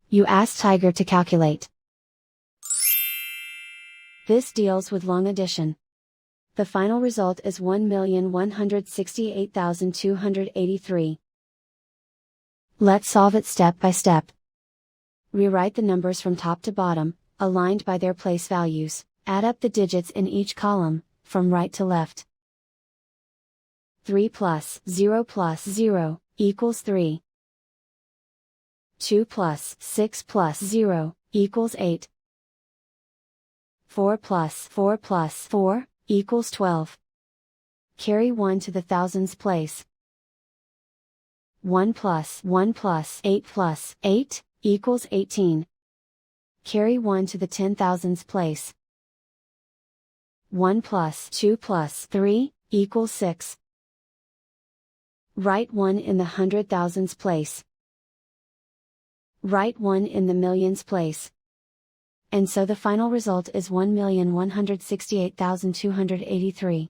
You ask Tiger to calculate. This deals with long addition. The final result is 1,168,283. Let's solve it step by step. Rewrite the numbers from top to bottom, aligned by their place values. Add up the digits in each column, from right to left. 3 plus 0 equals 3. 2 plus 6 plus 0 equals 8. 4 plus 4 equals 12. Carry 1 to the thousands place. 1 plus 8 equals 18. Carry 1 to the 10,000s place. 1 plus 2 plus 3 equals 6. Write 1 in the 100,000s place. Write 1 in the millions place. And so the final result is 1,168,283.